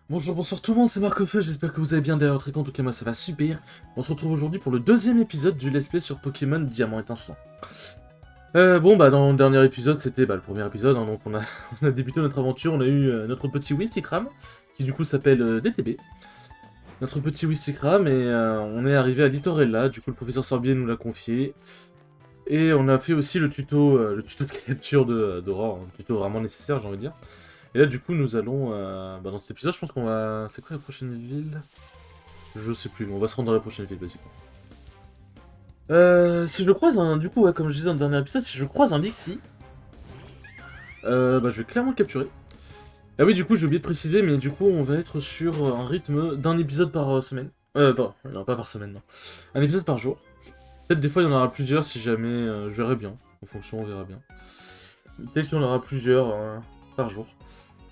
Bonjour, bonsoir tout le monde, c'est Marc-Feu, j'espère que vous allez bien derrière votre écran, en tout cas moi ça va super. On se retrouve aujourd'hui pour le deuxième épisode du Let's Play sur Pokémon Diamant Étincelant. Dans le dernier épisode, c'était le premier épisode, hein, donc on a, on a débuté notre aventure, on a eu notre petit Wistikram, qui du coup s'appelle DTB. Notre petit Wistikram, et on est arrivé à Litorella, du coup le professeur Sorbier nous l'a confié. Et on a fait aussi le tuto de capture d'Aurore, un tuto vraiment nécessaire j'ai envie de dire. Et là, du coup, nous allons... dans cet épisode, je pense qu'on va... C'est quoi la prochaine ville? Je sais plus, mais on va se rendre dans la prochaine ville, basiquement. Si je le croise, du coup, ouais, comme je disais dans le dernier épisode, si je croise un Dixie, je vais clairement le capturer. Ah oui, du coup, j'ai oublié de préciser, mais du coup, on va être sur un rythme d'un épisode par semaine. Non, pas par semaine, non. Un épisode par jour. Peut-être des fois, il y en aura plusieurs si jamais... je verrai bien. En fonction, on verra bien. Peut-être qu'il y en aura plusieurs par jour.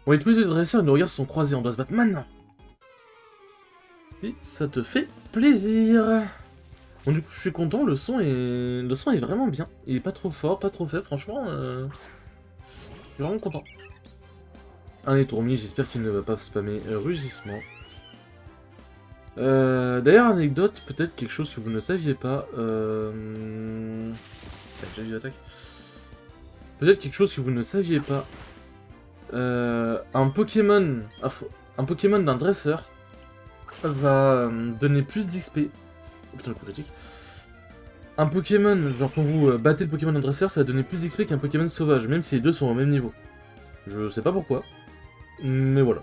Bon, et tous les deux dresseurs et nos regards se sont croisés, on doit se battre maintenant. Si ça te fait plaisir. Bon, du coup, je suis content, le son est vraiment bien. Il est pas trop fort, pas trop faible, franchement, je suis vraiment content. Un étourmi, j'espère qu'il ne va pas spammer rugissement. D'ailleurs, anecdote, peut-être quelque chose que vous ne saviez pas. J'ai déjà vu l'attaque. Peut-être quelque chose que vous ne saviez pas. Un Pokémon... Un Pokémon d'un dresseur va donner plus d'XP. Oh putain, le coup critique. Un Pokémon, genre quand vous battez le Pokémon d'un dresseur, ça va donner plus d'XP qu'un Pokémon sauvage, même si les deux sont au même niveau. Je sais pas pourquoi, mais voilà.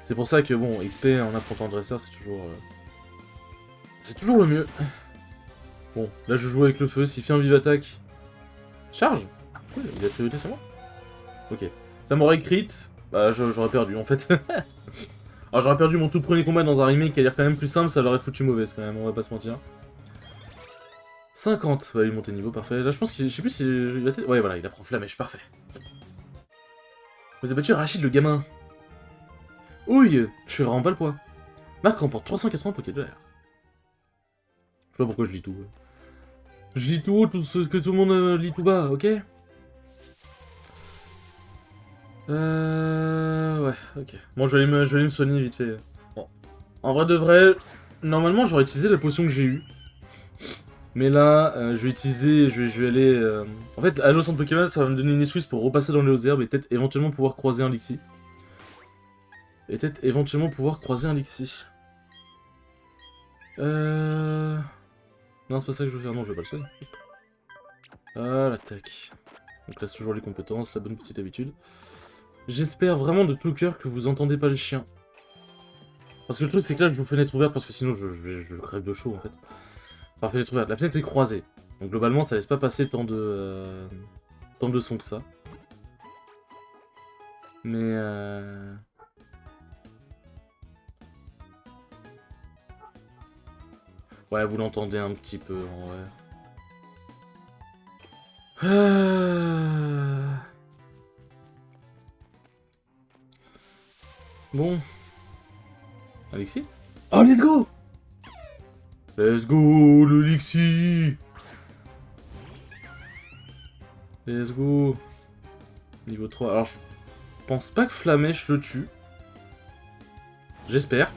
C'est pour ça que bon, XP en affrontant un dresseur, c'est toujours... c'est toujours le mieux. Bon, là je joue avec le feu, s'il fait un vive attaque... Charge. Cool, il a priorité sur moi. Ok. Ça m'aurait crit, bah j'aurais perdu en fait. Alors j'aurais perdu mon tout premier combat dans un remake qui a l'air quand même plus simple, ça l'aurait foutu mauvaise quand même, on va pas se mentir. 50, bah il est monté niveau, parfait. Là je pense qu'il... Je sais plus si... Ouais voilà, il apprend Flamèche, parfait. Vous avez battu Rachid le gamin. Ouille, je fais vraiment pas le poids. Marc remporte 380 Pokédollars. Je sais pas pourquoi je lis tout. Je lis tout haut, tout ce que tout le monde lit tout bas, ok? Ouais, ok. Bon, je vais aller me soigner vite fait. Bon. En vrai de vrai, normalement j'aurais utilisé la potion que j'ai eue. Mais là, je vais utiliser, je vais aller... En fait, aller au centre Pokémon, ça va me donner une excuse pour repasser dans les hautes herbes et peut-être éventuellement pouvoir croiser un Lixie. Non, c'est pas ça que je veux faire, non, je vais pas le soigner. Voilà, tac. Donc là, c'est toujours les compétences, la bonne petite habitude. J'espère vraiment de tout cœur que vous entendez pas le chien. Parce que le truc, c'est que là, je vous fenêtre ouverte parce que sinon, je crève de chaud, en fait. Enfin, fenêtre ouverte. La fenêtre est croisée. Donc globalement, ça laisse pas passer tant de sons que ça. Mais ouais, vous l'entendez un petit peu, en vrai. Bon. Alexis? Oh, let's go! Let's go, le Lixie! Let's go! Niveau 3. Alors, je pense pas que Flamèche le tue. J'espère.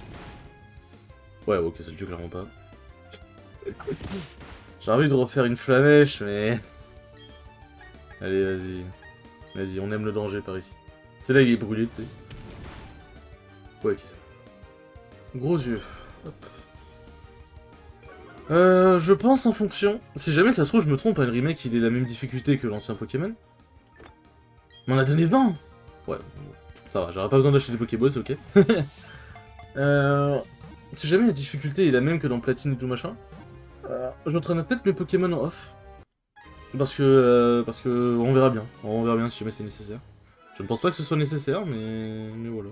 Ouais, ok, ça le tue clairement pas. J'ai envie de refaire une Flamèche, mais... Allez, vas-y. Vas-y, on aime le danger par ici. C'est là il est brûlé, tu sais. Ouais, qui ça? Gros yeux. Hop. Je pense en fonction. Si jamais ça se trouve, je me trompe, le remake il est la même difficulté que l'ancien Pokémon. Mais on a donné 20. Ouais, ça va, j'aurais pas besoin d'acheter des Pokéballs, c'est ok. Si jamais la difficulté est la même que dans Platine et tout machin, j'entraînerai peut-être mes Pokémon en off. Parce que on verra bien. On verra bien si jamais c'est nécessaire. Je ne pense pas que ce soit nécessaire, mais voilà.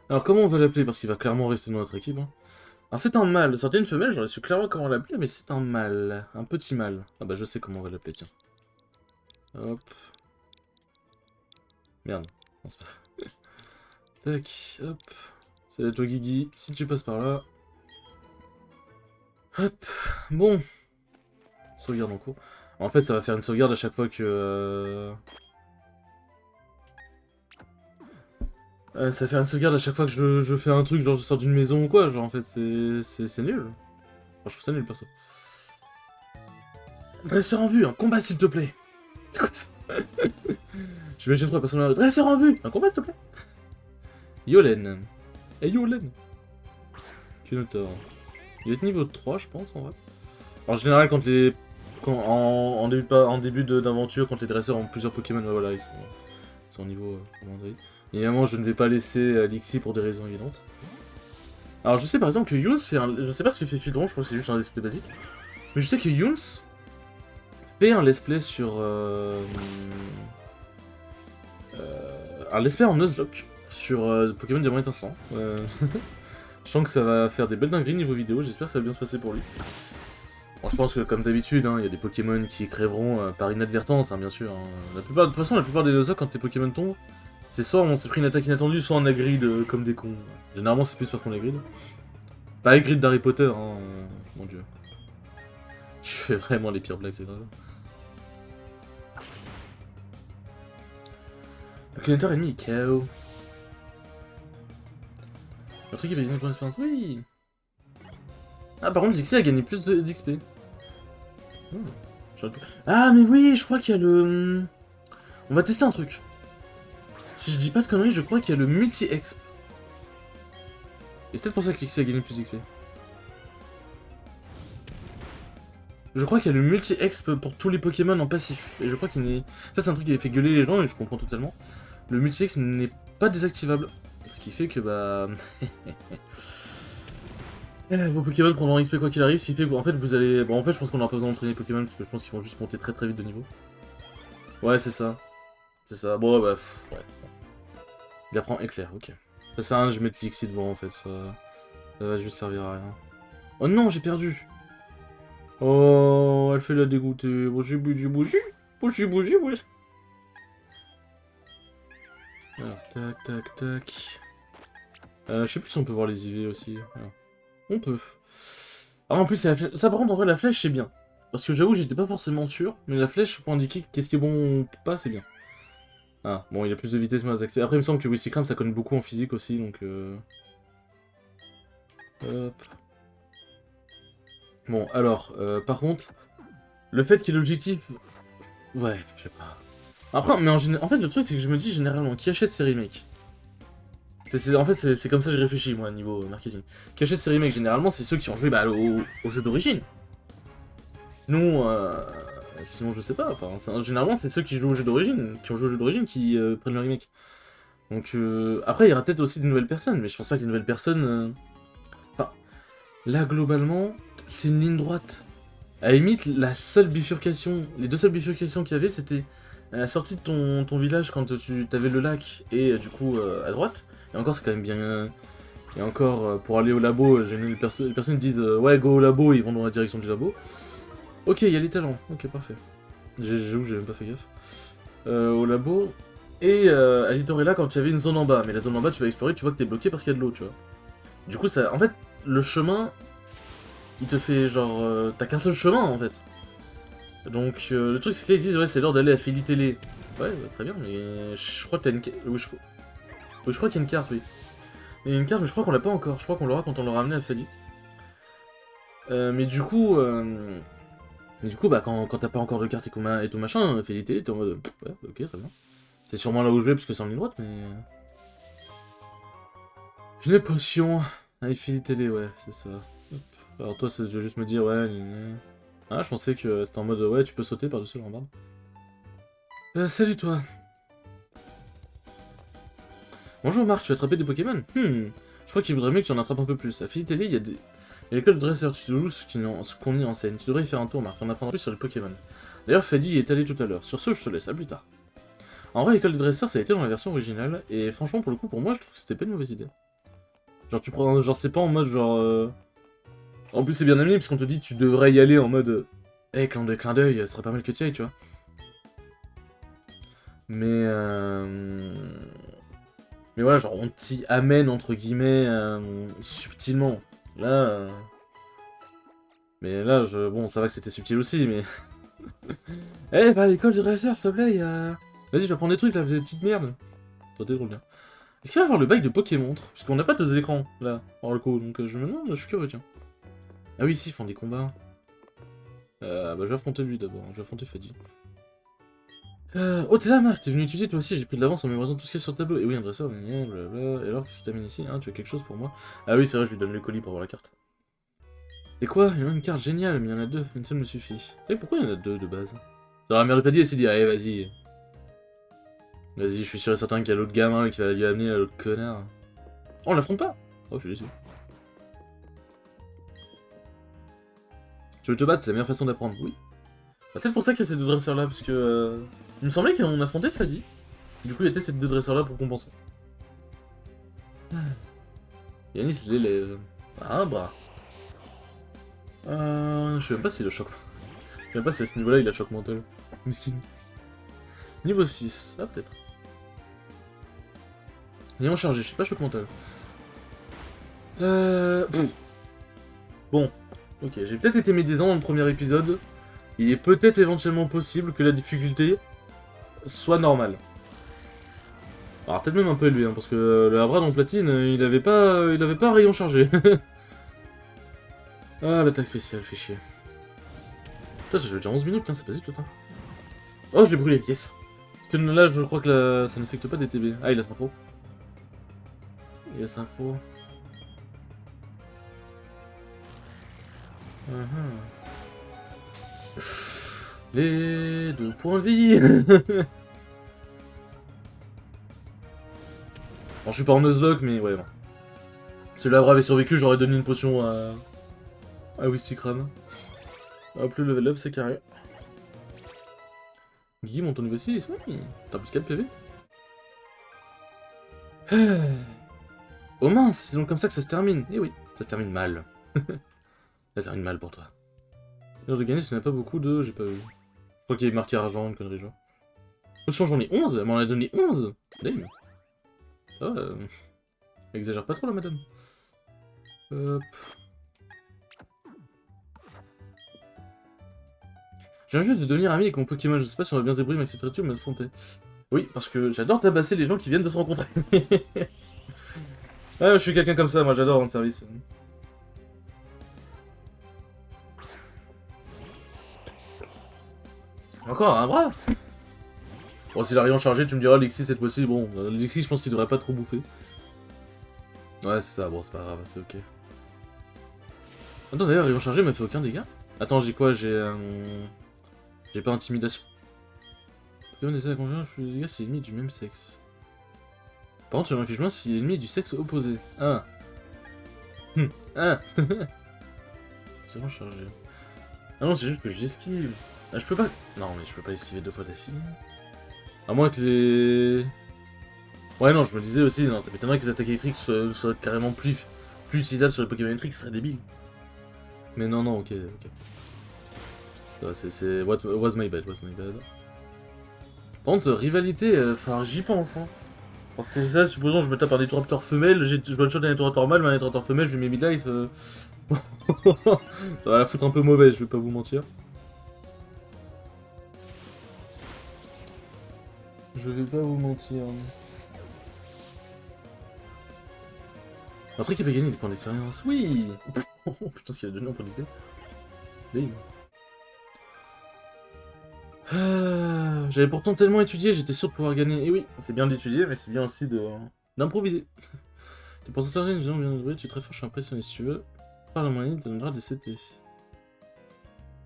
Alors comment on va l'appeler? Parce qu'il va clairement rester dans notre équipe. Hein. Alors c'est un mâle, sortez une femelle, j'aurais su clairement comment l'appeler, mais c'est un mâle. Un petit mâle. Ah bah je sais comment on va l'appeler, tiens. Hop. Merde. Non, c'est pas... Tac, hop. Salut à toi Guigui, si tu passes par là. Hop. Bon. Sauvegarde en cours. En fait ça va faire une sauvegarde à chaque fois que... Ça fait un sauvegarde à chaque fois que je fais un truc, genre je sors d'une maison ou quoi, genre en fait c'est nul. Enfin, je trouve ça nul perso. Dresseur en vue, un combat s'il te plaît. C'est quoi ça? J'imagine trois personnes là. Dresseur en vue, un combat s'il te plaît. Yolen. Et Yolen. Kinotor. Il est niveau 3 je pense en vrai. En général en début d'aventure, quand les dresseurs ont plusieurs Pokémon, voilà, ils sont au niveau commanderie. Évidemment, je ne vais pas laisser Lixie pour des raisons évidentes. Alors, je sais par exemple que Younes fait un. Je sais pas ce que fait Fildron, je crois que c'est juste un let's play basique. Mais je sais que Younes fait un let's play sur. Un let's play en Nuzlocke sur Pokémon Diamant Étincelant. Je sens que ça va faire des belles dingueries niveau vidéo, j'espère que ça va bien se passer pour lui. Bon, je pense que comme d'habitude, il y a des Pokémon qui crèveront par inadvertance, hein, bien sûr. Hein. De toute façon, la plupart des Nuzlocke, quand tes Pokémon tombent, c'est soit on s'est pris une attaque inattendue, soit on a grid comme des cons. Généralement, c'est plus parce qu'on a grid. Pas les grid d'Harry Potter, hein, mon dieu. Je fais vraiment les pires blagues, c'est grave. Le connecteur ennemi est KO. Le truc est bien dans l'expérience, oui. Ah, par contre, Dixie a gagné plus d'XP. Ah, mais oui, je crois qu'il y a le. On va tester un truc. Si je dis pas de conneries, je crois qu'il y a le multi-exp. Et c'est peut-être pour ça que Dixie a gagné plus d'XP. Je crois qu'il y a le multi-exp pour tous les Pokémon en passif. Et je crois qu'il n'est. Ça, c'est un truc qui avait fait gueuler les gens et je comprends totalement. Le multi-exp n'est pas désactivable. Ce qui fait que bah. Vos Pokémon prendront XP quoi qu'il arrive, ce qui fait que en fait vous allez. Bon, en fait, je pense qu'on aura pas besoin d'entraîner les Pokémon parce que je pense qu'ils vont juste monter très très vite de niveau. Ouais, c'est ça. C'est ça. Bon, bah. Ouais. Il apprend éclair, ok. Ça sert à rien, je vais mettre Lixie devant en fait. Ça va juste servir à rien. Oh non, j'ai perdu. Oh, elle fait la dégoûtée. Bougie, bougie, bougie. Bougie, bougie, bougie. Alors, tac, tac, tac. Je sais plus si on peut voir les IV aussi. Alors. On peut. Ah, en plus, ça par contre, en vrai, la flèche, c'est bien. Parce que j'avoue, j'étais pas forcément sûr, mais la flèche pour indiquer qu'est-ce qui est bon ou pas, c'est bien. Ah, bon, il a plus de vitesse, mais après, il me semble que Wistikram, ça connaît beaucoup en physique aussi, donc... Hop. Bon, alors, par contre, le fait qu'il y ait l'objectif... Ouais, je sais pas. Après, mais en fait, le truc, c'est que je me dis, généralement, qui achète ces remakes? En fait, c'est comme ça que je réfléchis, moi, niveau marketing. Qui achète ces remakes, généralement, c'est ceux qui ont joué bah, au jeu d'origine. Sinon, je sais pas. Enfin, généralement, c'est ceux qui jouent au jeu d'origine, qui ont joué au jeu d'origine, qui prennent le remake. Donc, après, il y aura peut-être aussi de nouvelles personnes, mais je pense pas que les nouvelles personnes... Enfin, là, globalement, c'est une ligne droite. À la limite, la seule bifurcation, les deux seules bifurcations qu'il y avait, c'était à la sortie de ton village quand tu avais le lac et du coup à droite. Et encore, c'est quand même bien. Et encore, pour aller au labo, les personnes disent ouais, go au labo, ils vont dans la direction du labo. Ok, il y a les talents, ok, parfait. J'avoue, j'ai même pas fait gaffe. Au labo. Et à Lidorella, quand il y avait une zone en bas. Mais la zone en bas, tu vas explorer, tu vois que t'es bloqué parce qu'il y a de l'eau, tu vois. Du coup, ça. En fait, le chemin. Il te fait genre. T'as qu'un seul chemin en fait. Donc le truc c'est qu'ils disent ouais c'est l'heure d'aller à Philly Télé. Ouais bah, très bien mais je crois que t'as une carte. Oui, je crois qu'il y a une carte oui. Il y a une carte mais je crois qu'on l'a pas encore. Je crois qu'on l'aura quand on l'aura ramené à Fadi. Mais du coup bah quand t'as pas encore de carte et tout machin, Philly Télé t'es en mode ouais ok très bien. C'est sûrement là où je vais parce que c'est en ligne droite mais. Une potion. Allez Philly Télé ouais c'est ça. Hop. Alors toi ça veut juste me dire ouais. Ah, je pensais que c'était en mode ouais, tu peux sauter par-dessus le rambarde. Salut toi. Bonjour Marc, tu vas attraper des Pokémon? Je crois qu'il voudrait mieux que tu en attrapes un peu plus. À Philly, il y a des. Il y a l'école de dresseur, tu sais ce qu'on y enseigne. Tu devrais y faire un tour, Marc, on apprendra plus sur les Pokémon. D'ailleurs, Fadi y est allé tout à l'heure. Sur ce, je te laisse, à plus tard. En vrai, l'école de dresseur, ça a été dans la version originale, et franchement, pour le coup, pour moi, je trouve que c'était pas une mauvaise idée. Genre, tu prends. Genre, c'est pas en mode genre. En plus, c'est bien amené, parce qu'on te dit tu devrais y aller en mode. Eh, clin d'œil, ce serait pas mal que tu y ailles, tu vois. Mais voilà, genre on t'y amène entre guillemets subtilement. Là, mais là, bon, ça va que c'était subtil aussi, mais. Eh, va à l'école du dresseur, s'il te plaît. Vas-y, je vais prendre des trucs là, des petites merdes. Toi, t'es drôle bien. Est-ce qu'il va y avoir le bail de Pokémon? Parce qu'on n'a pas deux écrans, là, par le coup, donc je me demande, je suis curieux, tiens. Ah oui, si, ils font des combats. Bah je vais affronter lui d'abord, je vais affronter Fadi. Oh, t'es là, Marc, t'es venu étudier toi aussi, j'ai pris de l'avance en mémorisant tout ce qu'il y a sur le tableau. Et oui, un dresseur, blablabla. Et alors, qu'est-ce qui t'amène ici? Hein, tu as quelque chose pour moi? Ah oui, c'est vrai, je lui donne le colis pour avoir la carte. C'est quoi? Il y en a une carte géniale, mais il y en a deux, une seule me suffit. Et pourquoi il y en a deux de base? Alors la mère de Fadi, elle s'est dit, allez, vas-y. Vas-y, je suis sûr et certain qu'il y a l'autre gamin qui va lui amener l'autre connard. Oh, on l'affronte pas? Oh, je suis déçu. Tu veux te battre, c'est la meilleure façon d'apprendre, oui. Bah, c'est pour ça qu'il y a ces deux dresseurs là, parce que. Il me semblait qu'on affrontait Fadi. Du coup, il y a ces deux dresseurs là pour compenser. Yanis l'élève. Ah, un bras. Je sais même pas s'il a choc. Je sais même pas si à ce niveau-là il a choc mental. Miskin. Niveau 6. Ah, peut-être. Ayant chargé, je sais pas, choc mental. Bon. Ok, j'ai peut-être été médisant dans le premier épisode. Il est peut-être éventuellement possible que la difficulté soit normale. Alors peut-être même un peu élevé, hein, parce que le Abrade en platine, il avait pas rayon chargé. Ah, l'attaque spéciale, fait chier. Putain, j'ai joué déjà 11 minutes, putain, c'est pas vite, toi. Oh, je l'ai brûlé, yes. Parce que là, je crois que ça n'affecte pas des TB. Ah, il a synchro. Il a synchro. Les 2 points de vie. Bon, je suis pas en Nuzlocke, mais ouais, bon. Si le Havre avait survécu, j'aurais donné une potion à Wistikram. Hop, le level up, c'est carré. Guy, monte au niveau 6, oui. T'as plus 4 PV. Oh mince, c'est donc comme ça que ça se termine. Eh oui, ça se termine mal. Ça se termine mal pour toi. L'heure de gagner, ce n'est pas beaucoup de... J'ai pas vu. Je crois qu'il est marqué argent, une connerie genre. Potion, j'en ai 11. Elle m'en a donné 11. Damn. Ça va, exagère pas trop, la madame. Hop. Je viens juste de devenir ami avec mon Pokémon. Je sais pas si on va bien se débrouiller avec cette créature, mais affronter. Oui, parce que j'adore tabasser les gens qui viennent de se rencontrer. Ah, je suis quelqu'un comme ça, moi j'adore rendre service. Encore un bras. Bon, s'il a rien chargé, tu me diras, Lexi cette fois-ci, bon, Lexi je pense qu'il devrait pas trop bouffer. Ouais, c'est ça, bon, c'est pas grave, c'est ok. Attends, d'ailleurs, rayon chargé m'a fait aucun dégât. Attends, j'ai quoi? J'ai pas intimidation. Pokémon essaie la confiance, plus de dégâts si l'ennemi est du même sexe. Par contre, je me réfléchis bien si l'ennemi est du sexe opposé. Ah. Ah. C'est bon chargé. Ah non, c'est juste que j'esquive. Ah, je peux pas... Non, mais je peux pas esquiver 2 fois d'affilée. À moins que les... Ouais, non, je me disais aussi, non, ça m'étonnerait que les attaques électriques soient carrément plus utilisables sur les Pokémon électriques, ce serait débile. Mais non, non, ok. Ça va, c'est... Was my bad. Par contre, rivalité, enfin, j'y pense, hein. Parce que ça, supposons je me tape un Nitoraptor femelle, je one-shot un Nitoraptor mâle, mais un Nitoraptor femelle, je lui mets midlife. Ça va la foutre un peu mauvaise, je vais pas vous mentir. Je vais pas vous mentir. Un truc qui peut gagner des points d'expérience. Oui. Putain, ce qu'il a donné en points d'XP. J'avais pourtant tellement étudié, j'étais sûr de pouvoir gagner. Et oui, c'est bien d'étudier, mais c'est bien aussi d'improviser. T'es pour sortir une vision bien douée, tu es très fort, je suis impressionné si tu veux. Par la moyenne, tu donneras des CT.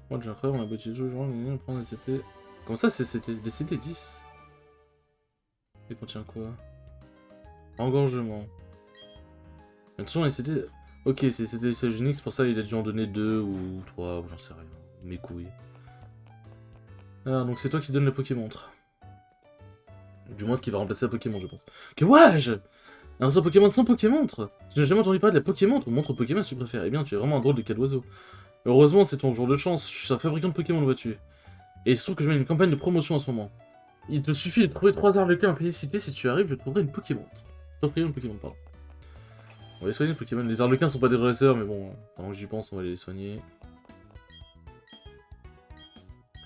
Moi, j'ai un frère, on a beau étudier toujours, on prend des CT. Comment ça, c'est CT? Des CT 10? Il contient quoi? Engorgement. De toute façon, les CT... Ok, c'est CT unique, c'est pour ça qu'il a dû en donner 2 ou 3, ou j'en sais rien. Mes couilles. Ah, donc c'est toi qui donne le Pokémon. Du moins, ce qui va remplacer la Pokémon, je pense. Que ouais. Un seul Pokémon sans Pokémon. Je n'ai jamais entendu parler de la Pokémon, ou montre Pokémon si tu préfères. Eh bien, tu es vraiment un drôle de cas d'oiseau. Heureusement, c'est ton jour de chance. Je suis un fabricant de Pokémon, vois-tu. Et il se trouve que je mets une campagne de promotion en ce moment. Il te suffit de trouver 3 Arlequins à Pélicité. Si tu arrives, je trouverai une Pokémon. Je t'offrirai une Pokémon, pardon. On va les soigner, les Pokémon. Les Arlequins sont pas des dresseurs, mais bon, pendant que j'y pense, on va les soigner.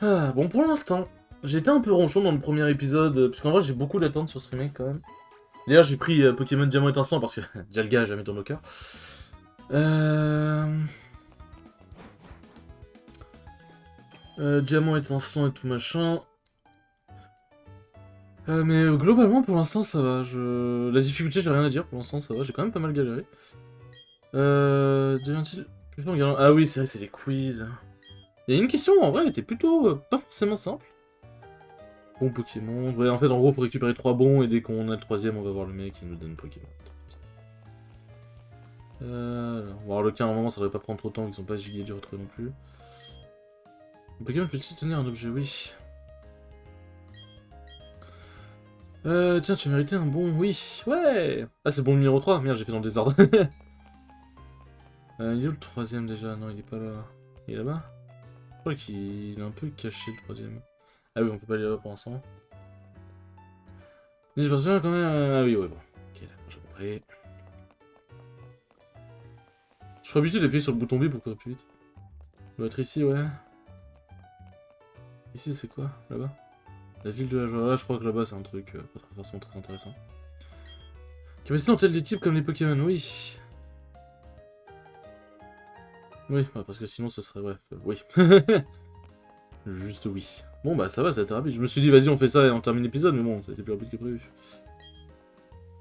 Ah, bon, pour l'instant, j'ai été un peu ronchon dans le premier épisode, parce qu'en vrai, j'ai beaucoup d'attentes sur ce remake, quand même. D'ailleurs, j'ai pris Pokémon Diamant Étincelant parce que Dialga a jamais dans nos cœurs. Diamant Étincelant et tout machin. Mais globalement, pour l'instant, ça va. La difficulté, j'ai rien à dire. Pour l'instant, ça va. J'ai quand même pas mal galéré. Devient-il plus fort en gagnant? Ah oui, c'est vrai, c'est les quiz. Il y a une question, en vrai, elle était plutôt pas forcément simple. Bon Pokémon. Ouais, en fait, en gros, faut récupérer 3 bons, et dès qu'on a le 3ème, on va voir le mec qui nous donne Pokémon. Bon, alors, le cas, à un moment, ça devrait pas prendre trop de temps, ils sont pas giga durs non plus. Pokémon peut-il tenir un objet? Oui. Tiens, tu méritais un bon... Oui, ouais. Ah, c'est bon le numéro 3. Merde, j'ai fait dans le désordre. Il est où le 3ème déjà? Non, il est pas là. Il est là-bas? Je crois qu'il est un peu caché, le 3ème. Ah oui, on peut pas aller là-bas pour l'instant. Mais je pense bien quand même... Ah oui, ouais, bon. Ok, d'accord, j'ai compris. Je suis habitué d'appuyer sur le bouton B pour courir plus vite. Il doit être ici, ouais. Ici, c'est quoi? Là-bas? La ville de la joie. Là, je crois que là-bas, c'est un truc pas forcément très intéressant. Capacité ont-elles des types comme les Pokémon? Oui. Oui, bah, parce que sinon, ce serait... Ouais, oui. Juste oui. Bon, bah, ça va, ça a été rapide. Je me suis dit, vas-y, on fait ça et on termine l'épisode, mais bon, ça a été plus rapide que prévu.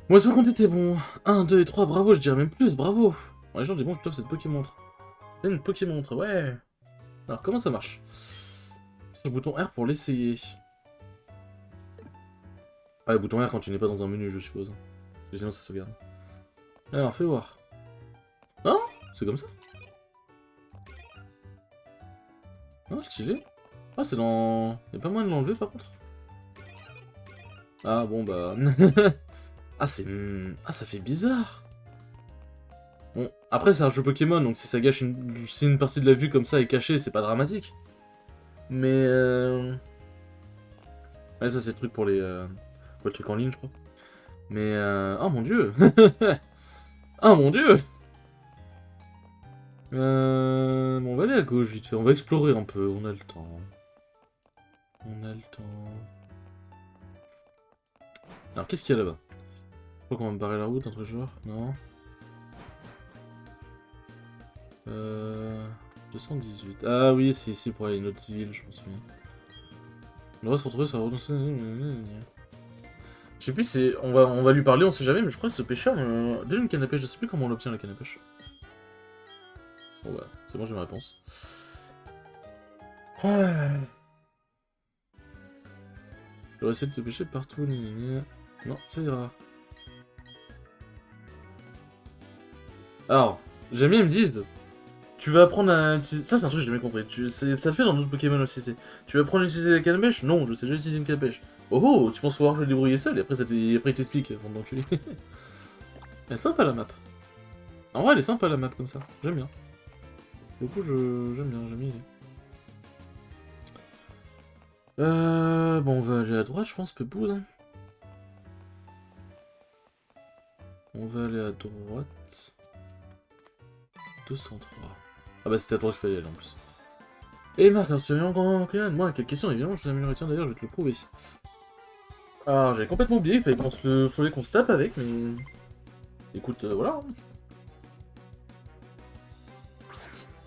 Bon, laisse-moi compter tes bons. 1, 2 et 3, bravo, je dirais même plus, bravo. Bon, les gens disent, bon, je t'offre cette Pokémontre. C'est une Pokémontre, ouais. Alors, comment ça marche? Sur le bouton R pour l'essayer. Ah, le bouton R quand tu n'es pas dans un menu, je suppose. Parce que sinon, ça sauvegarde. Alors, fais voir. Non? C'est comme ça? Ah, stylé. Ah, c'est dans... Y'a pas moyen de l'enlever, par contre? Ah, bon, bah... Ah, c'est... Ah, ça fait bizarre. Bon, après, c'est un jeu Pokémon, donc si ça gâche si une partie de la vue comme ça est cachée, c'est pas dramatique. Mais... Ouais, ça, c'est le truc pour les... Pour le truc en ligne, je crois. Mais... Oh, mon dieu. Oh, mon dieu. Bon, on va aller à gauche, vite fait. On va explorer un peu, on a le temps. On a le temps... Alors, qu'est-ce qu'il y a là-bas? Je crois qu'on va me barrer la route, un truc genre. Non. 218. Ah oui, c'est ici pour aller à une autre ville, je pense bien. On va se retrouver sur la route. Je sais plus, c'est... On va lui parler, on sait jamais, mais je crois que ce pêcheur donne une canne à pêche. Je sais plus comment on l'obtient, la canne à pêche. Bon bah, c'est bon, j'ai ma réponse. Je vais essayer de te pêcher partout. Non, ça ira. Alors, j'aime bien, ils me disent... Tu vas apprendre à utiliser... Ça, c'est un truc que j'ai jamais compris. Ça le fait dans d'autres Pokémon aussi, c'est... Tu vas apprendre à utiliser la canne à pêche? Non, je sais déjà utiliser une canne à pêche. Oh oh, tu penses pouvoir le débrouiller seul, et après, il t'explique, avant d'enculer. Elle est sympa, la map. En vrai, elle est sympa, la map, comme ça. J'aime bien. Du coup, j'aime bien l'idée. Bon, on va aller à droite, je pense, Pépouze. Hein. On va aller à droite. 203. Ah bah, c'était à droite qu'il fallait aller, en plus. Et Marc, alors tu as mis encore moi, quelle question, évidemment, je t'ai amélioré. Tiens, d'ailleurs, je vais te le prouver. Alors, j'avais complètement oublié, il fallait qu'on se tape avec, mais... Écoute, voilà.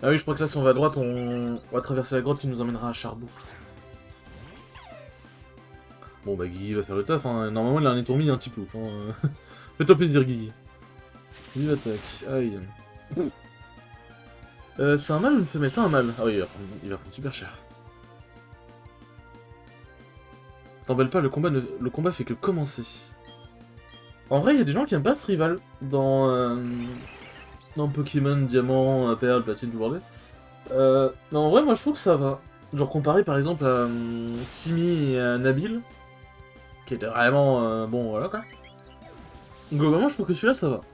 Ah oui, je crois que là, si on va à droite, on va traverser la grotte qui nous emmènera à Charbou. Bon, bah, Guigui va faire le taf, hein. Normalement, il a un étourmi et un petit plouf, hein. Fais-toi plaisir, Guigui. Vive attaque. Aïe. C'est un mâle ou une femelle? C'est un mâle. Ah oui, il va prendre super cher. T'emballe pas, le combat fait que commencer. En vrai, il y a des gens qui aiment pas ce rival dans Pokémon, Diamant, Perle, Platine, tout le bordel. Non, en vrai, moi je trouve que ça va. Genre comparé par exemple à Timmy et à Nabil, qui était vraiment bon, voilà quoi. Globalement, je trouve que celui-là ça va. Bon,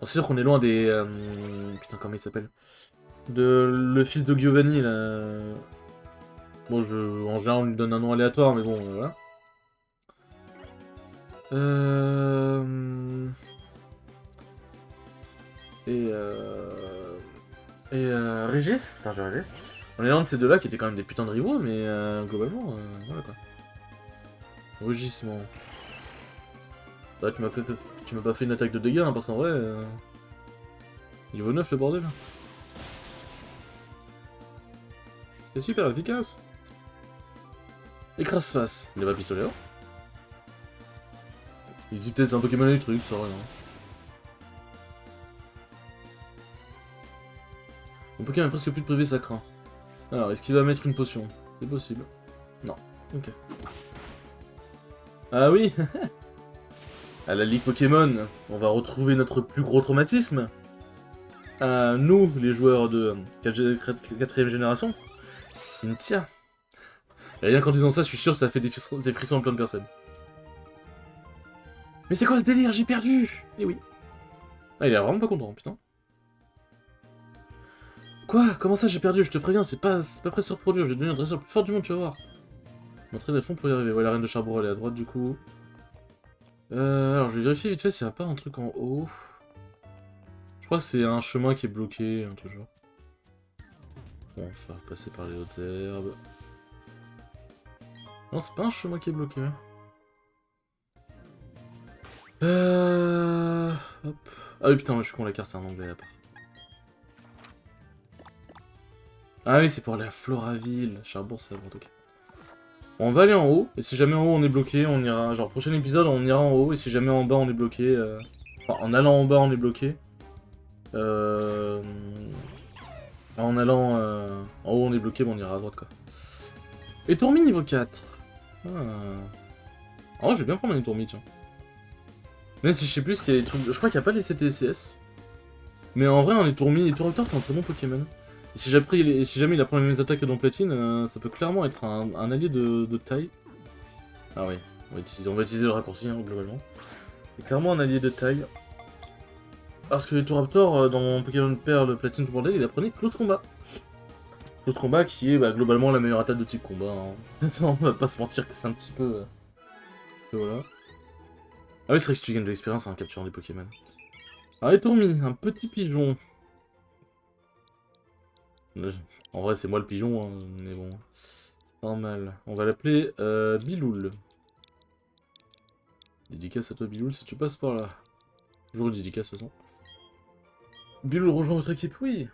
c'est sûr qu'on est loin des. Putain, comment il s'appelle? Le fils de Giovanni là. Bon, en général, on lui donne un nom aléatoire, mais bon, voilà. Régis, putain, j'ai rêvé. On est l'un de ces deux-là qui étaient quand même des putains de rivaux, mais globalement, voilà quoi. Rugissement. Bah, tu m'as pas fait une attaque de dégâts, hein, parce qu'en vrai... Niveau 9, le bordel. C'est super efficace. Écrase-face. Il va pistolet. Il se dit peut-être c'est un Pokémon électrique, ça rien. Mon Pokémon a presque plus de PV, ça craint. Alors, est-ce qu'il va mettre une potion? C'est possible. Non. Ok. Ah oui. À la Ligue Pokémon, on va retrouver notre plus gros traumatisme. Nous, les joueurs de 4ème génération. Cynthia. Et rien qu'en disant ça, je suis sûr que ça fait des frissons à plein de personnes. Mais c'est quoi ce délire? J'ai perdu! Eh oui. Ah, il est vraiment pas content, putain. Quoi? Comment ça j'ai perdu? Je te préviens, c'est pas prêt de se reproduire, je vais devenir le dresseur le plus fort du monde, tu vas voir. Montrer des fonds pour y arriver. Ouais, la reine de Charbon, elle est à droite, du coup. Alors, je vais vérifier vite fait s'il n'y a pas un truc en haut. Je crois que c'est un chemin qui est bloqué, un truc genre. Bon, on va passer par les hautes herbes. Non, c'est pas un chemin qui est bloqué. Hop. Ah oui, putain, je suis con, la carte, c'est un anglais à part. Ah oui, c'est pour aller à Floraville. Cherbourg, c'est à droite, ok. Bon, on va aller en haut, et si jamais en haut on est bloqué, on ira... Genre, prochain épisode, on ira en haut, et si jamais en bas on est bloqué... Enfin, en allant en bas on est bloqué. En allant en haut on est bloqué, bon, on ira à droite, quoi. Et Tourmi niveau 4. Ah. Oh, je vais bien prendre une Tourmi, tiens. Même si je sais plus s'il y a des trucs... Je crois qu'il n'y a pas les CTCS. Mais en vrai, les Tourmi et Touraptor, c'est un très bon Pokémon. Et si jamais il apprend les mêmes attaques que dans Platine, ça peut clairement être un allié de taille. Ah oui, on va utiliser le raccourci, hein, globalement. C'est clairement un allié de taille. Parce que les Touraptor, dans Pokémon Perle, Platine, tout bordel, il apprenait Close Combat. Close Combat qui est globalement la meilleure attaque de type combat. Hein. On va pas se mentir que c'est un petit peu... voilà. Ah oui, c'est vrai que tu gagnes de l'expérience en capturant des Pokémon. Ah, et Tourmi, un petit pigeon. En vrai, c'est moi le pigeon, hein, mais bon. C'est pas mal. On va l'appeler Biloul. Dédicace à toi, Biloul, si tu passes par là. Toujours une dédicace, de toute façon. Biloul rejoint votre équipe, oui.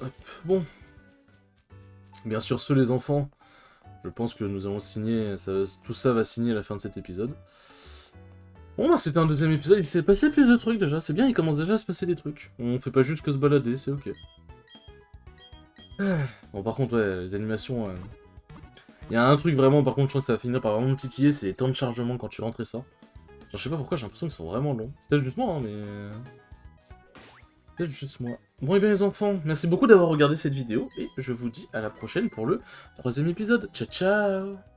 Hop, bon. Bien sûr, ceux les enfants, je pense que nous allons signer, tout ça va signer à la fin de cet épisode. Bon, bah c'était un deuxième épisode, il s'est passé plus de trucs déjà, c'est bien, il commence déjà à se passer des trucs. On fait pas juste que se balader, c'est ok. Bon, par contre, ouais, les animations... Il y a un truc vraiment, par contre, je crois que ça va finir par vraiment me titiller, c'est les temps de chargement quand tu rentres et ça. Genre, je sais pas pourquoi, j'ai l'impression qu'ils sont vraiment longs. C'était juste moi, hein, mais... C'était juste moi. Bon, et bien les enfants, merci beaucoup d'avoir regardé cette vidéo, et je vous dis à la prochaine pour le 3ème épisode. Ciao, ciao!